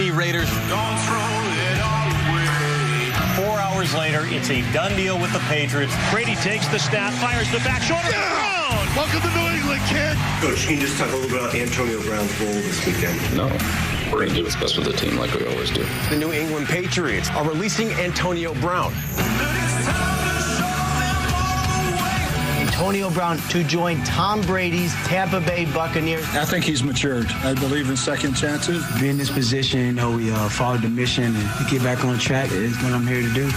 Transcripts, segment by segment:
be Raiders. Don't throw it all away. 4 hours later, it's a done deal with the Patriots. Brady takes the snap, fires the back shoulder. Yeah! Welcome to New England, kid. Coach, can you just talk a little bit about Antonio Brown's role this weekend? No. We're going to do what's best with the team like we always do. The New England Patriots are releasing Antonio Brown. Antonio Brown to join Tom Brady's Tampa Bay Buccaneers. I think he's matured. I believe in second chances. Be in this position, you know, we followed the mission and to get back on track is what I'm here to do.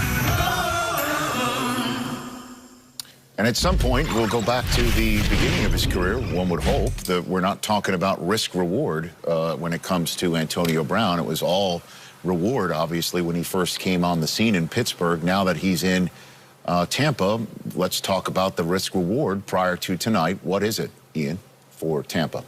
And at some point, we'll go back to the beginning of his career. One would hope that we're not talking about risk-reward when it comes to Antonio Brown. It was all reward, obviously, when he first came on the scene in Pittsburgh. Now that he's in Tampa, let's talk about the risk-reward prior to tonight. What is it, Ian, for Tampa?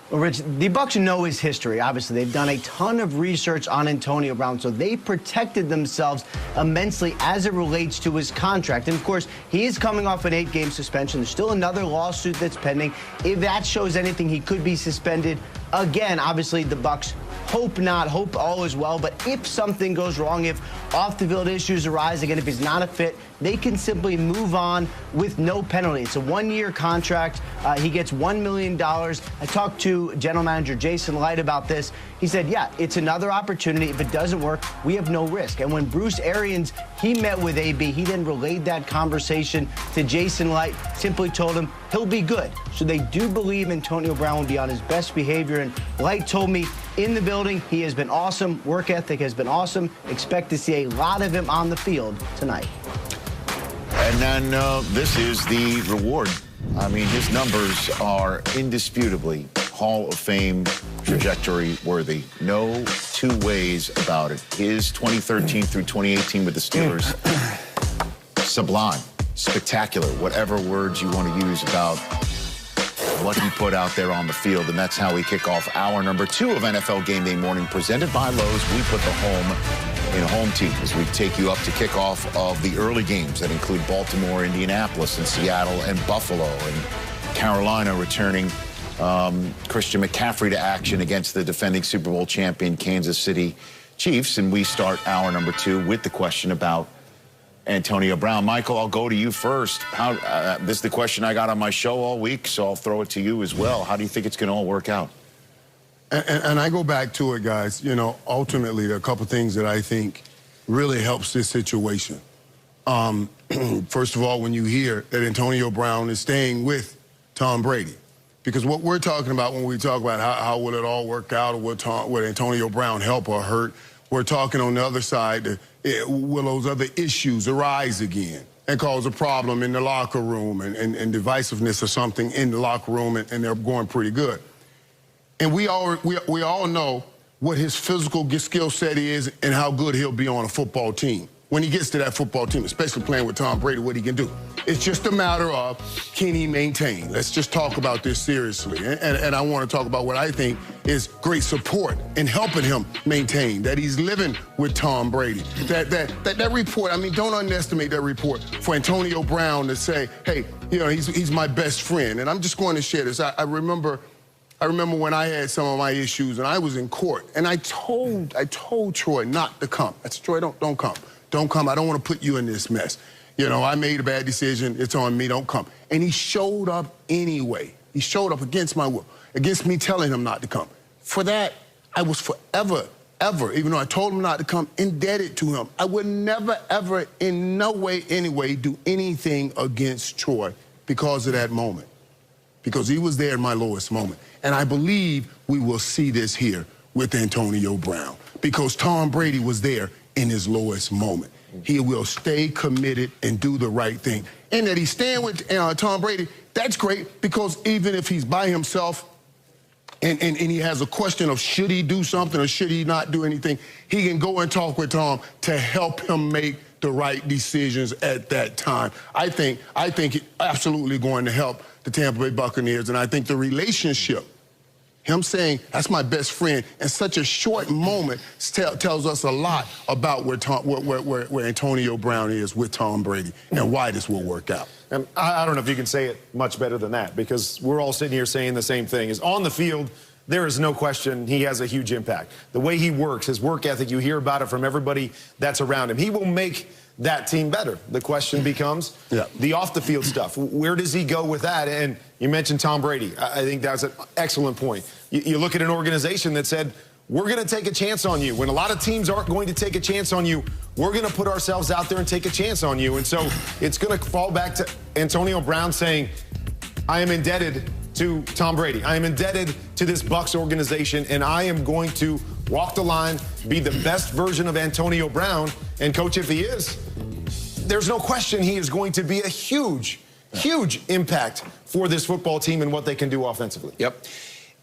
Well, Rich, the Bucs know his history. Obviously, they've done a ton of research on Antonio Brown, so they protected themselves immensely as it relates to his contract. And, of course, he is coming off an 8-game suspension. There's still another lawsuit that's pending. If that shows anything, he could be suspended again. Obviously, the Bucs hope not, hope all is well. But if something goes wrong, if off-the-field issues arise, again, if he's not a fit, they can simply move on with no penalty. It's a 1-year contract. He gets $1 million. I talked to General Manager Jason Light about this. He said, yeah, it's another opportunity. If it doesn't work, we have no risk. And when Bruce Arians, he met with AB, he then relayed that conversation to Jason Light, simply told him he'll be good. So they do believe Antonio Brown will be on his best behavior. And Light told me in the building, he has been awesome. Work ethic has been awesome. Expect to see a lot of him on the field tonight. And then this is the reward. I mean, his numbers are indisputably Hall of Fame trajectory worthy. No two ways about it. His 2013 through 2018 with the Steelers, sublime, spectacular, whatever words you want to use about what he put out there on the field. And that's how we kick off hour number 2 of NFL Game Day Morning, presented by Lowe's. We put the home in home team as we take you up to kickoff of the early games that include Baltimore, Indianapolis, and Seattle, and Buffalo, and Carolina returning Christian McCaffrey to action against the defending Super Bowl champion Kansas City Chiefs. And we start hour number 2 with the question about Antonio Brown. Michael, I'll go to you first. This is the question I got on my show all week, so I'll throw it to you as well. How do you think it's going to all work out? And I go back to it, guys. You know, ultimately, there are a couple things that I think really helps this situation. First of all, when you hear that Antonio Brown is staying with Tom Brady, because what we're talking about when we talk about how will it all work out, or will Antonio Brown help or hurt, we're talking on the other side, will those other issues arise again and cause a problem in the locker room and divisiveness or something in the locker room, and they're going pretty good. And we all know what his physical skill set is and how good he'll be on a football team. When he gets to that football team, especially playing with Tom Brady, what he can do. It's just a matter of, can he maintain? Let's just talk about this seriously. And I want to talk about what I think is great support in helping him maintain, that he's living with Tom Brady. That report, I mean, don't underestimate that report for Antonio Brown to say, hey, you know, he's my best friend. And I'm just going to share this. I remember when I had some of my issues and I was in court, and I told Troy not to come. I said, Troy, don't come. Don't come. I don't want to put you in this mess. You know, I made a bad decision. It's on me. Don't come. And he showed up anyway. He showed up against my will, against me telling him not to come. For that, I was forever, even though I told him not to come, indebted to him. I would never, ever, in no way, anyway, do anything against Troy because of that moment. Because he was there in my lowest moment. And I believe we will see this here with Antonio Brown. Because Tom Brady was there in his lowest moment. He will stay committed and do the right thing. And that he's staying with Tom Brady, that's great, because even if he's by himself and he has a question of should he do something or should he not do anything, he can go and talk with Tom to help him make the right decisions at that time. I think it's absolutely going to help the Tampa Bay Buccaneers, and I think the relationship, him saying, that's my best friend, in such a short moment tells us a lot about where Antonio Brown is with Tom Brady and why this will work out. And I don't know if you can say it much better than that, because we're all sitting here saying the same thing. Is on the field, there is no question he has a huge impact. The way he works, his work ethic, you hear about it from everybody that's around him. He will make that team better. The question becomes the off-the-field stuff. Where does he go with that? And you mentioned Tom Brady. I think that's an excellent point. You look at an organization that said, we're going to take a chance on you. When a lot of teams aren't going to take a chance on you, we're going to put ourselves out there and take a chance on you. And so it's going to fall back to Antonio Brown saying, I am indebted to Tom Brady. I am indebted to this Bucs organization, and I am going to walk the line, be the best version of Antonio Brown. And, Coach, if he is, there's no question he is going to be a huge impact for this football team and what they can do offensively. Yep.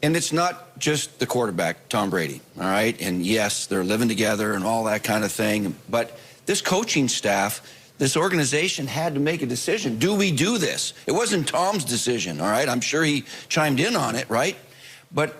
And it's not just the quarterback, Tom Brady, all right? And, yes, they're living together and all that kind of thing. But this coaching staff, this organization had to make a decision. Do we do this? It wasn't Tom's decision, all right? I'm sure he chimed in on it, right? But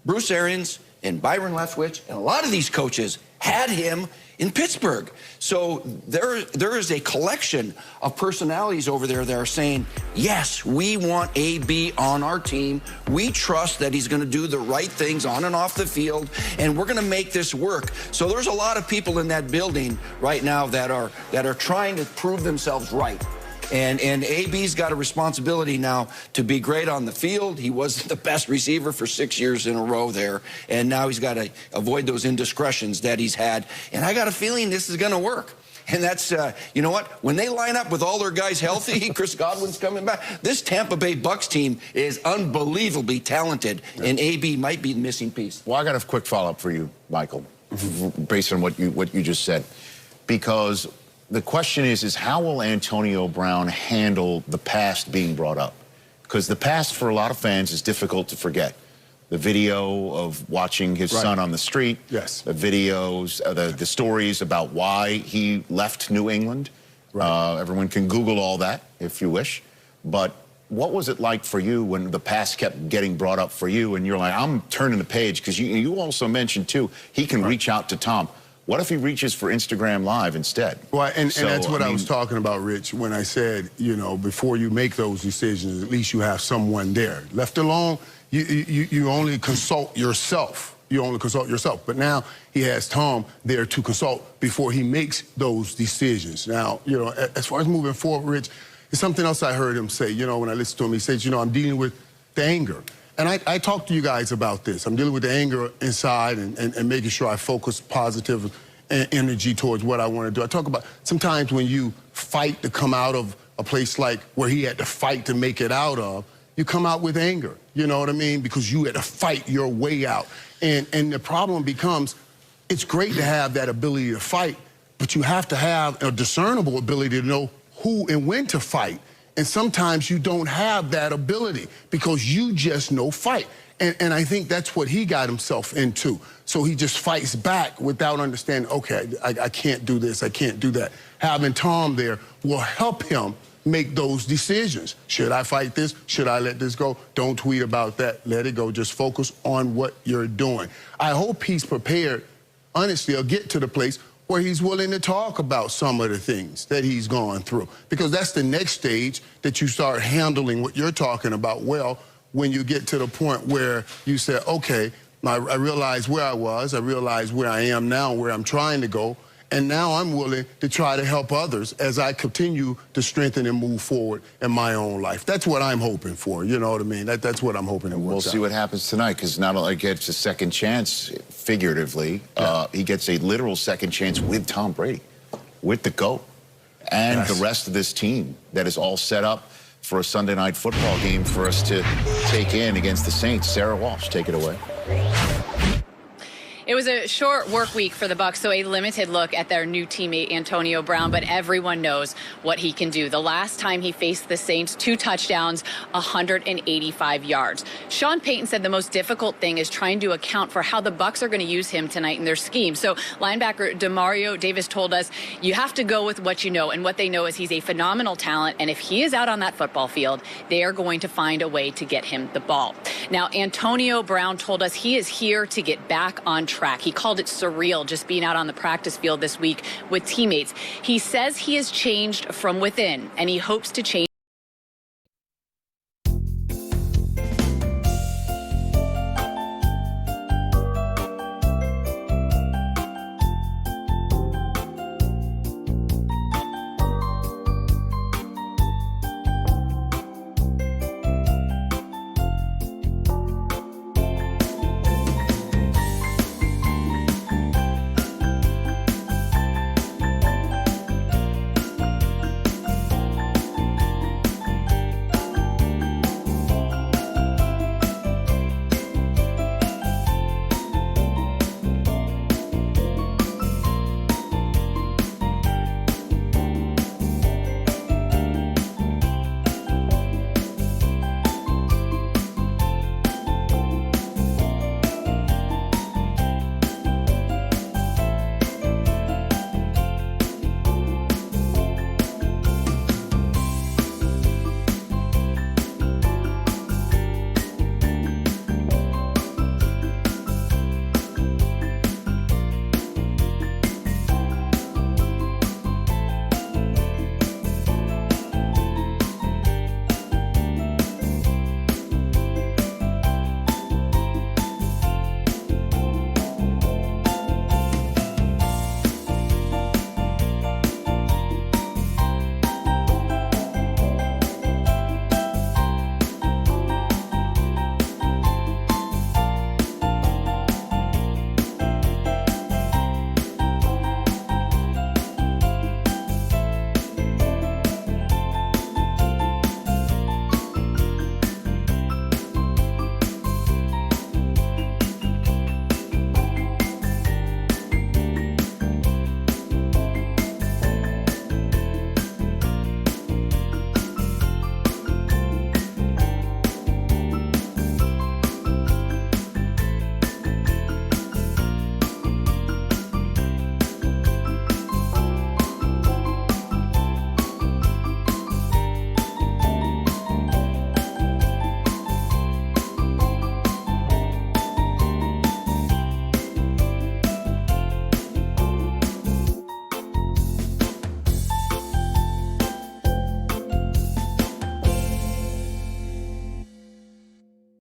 Bruce Arians and Byron Leftwich and a lot of these coaches had him in Pittsburgh. So there is a collection of personalities over there that are saying, yes, we want AB on our team. We trust that he's going to do the right things on and off the field, and we're going to make this work. So there's a lot of people in that building right now that are trying to prove themselves right. And AB's got a responsibility now to be great on the field. He was the best receiver for 6 years in a row there, and now he's got to avoid those indiscretions that he's had. And I got a feeling this is going to work. And that's, you know what? When they line up with all their guys healthy, Chris Godwin's coming back, this Tampa Bay Bucs team is unbelievably talented, and AB might be the missing piece. Well, I got a quick follow-up for you, Michael, based on what you just said. Because the question is how will Antonio Brown handle the past being brought up? Because the past for a lot of fans is difficult to forget. The video of watching his son on the street. Yes. The videos, the stories about why he left New England. Everyone can Google all that if you wish. But what was it like for you when the past kept getting brought up for you and you're like, I'm turning the page? Because you also mentioned, too, he can reach out to Tom. What if he reaches for Instagram Live instead? Well, and that's what I was talking about, Rich, when I said, you know, before you make those decisions, at least you have someone there. Left alone, you only consult yourself. You only consult yourself. But now he has Tom there to consult before he makes those decisions. Now, you know, as far as moving forward, Rich, it's something else I heard him say, you know, when I listened to him. He says, you know, I'm dealing with the anger. And I talked to you guys about this. I'm dealing with the anger inside and making sure I focus positive energy towards what I want to do. I talk about sometimes when you fight to come out of a place like where he had to fight to make it out of, you come out with anger. You know what I mean? Because you had to fight your way out. And the problem becomes, it's great to have that ability to fight, but you have to have a discernible ability to know who and when to fight. And sometimes you don't have that ability because you just know fight. And I think that's what he got himself into. So he just fights back without understanding, okay, I can't do this, I can't do that. Having Tom there will help him make those decisions. Should I fight this? Should I let this go? Don't tweet about that. Let it go. Just focus on what you're doing. I hope he's prepared, honestly, or get to the place where he's willing to talk about some of the things that he's gone through. Because that's the next stage that you start handling what you're talking about well when you get to the point where you say, okay, I realize where I was, I realize where I am now, where I'm trying to go, and now I'm willing to try to help others as I continue to strengthen and move forward in my own life. That's what I'm hoping for, you know what I mean? That's what I'm hoping it works out. We'll see what happens tonight, because not only gets a second chance, figuratively, he gets a literal second chance with Tom Brady, with the GOAT, and the rest of this team that is all set up for a Sunday night football game for us to take in against the Saints. Sarah Walsh, take it away. It was a short work week for the Bucs, so a limited look at their new teammate Antonio Brown, but everyone knows what he can do. The last time he faced the Saints, 2 touchdowns, 185 yards. Sean Payton said the most difficult thing is trying to account for how the Bucs are going to use him tonight in their scheme. So linebacker Demario Davis told us, you have to go with what you know, and what they know is he's a phenomenal talent, and if he is out on that football field, they are going to find a way to get him the ball. Now, Antonio Brown told us he is here to get back on track. He called it surreal just being out on the practice field this week with teammates. He says he has changed from within, and he hopes to change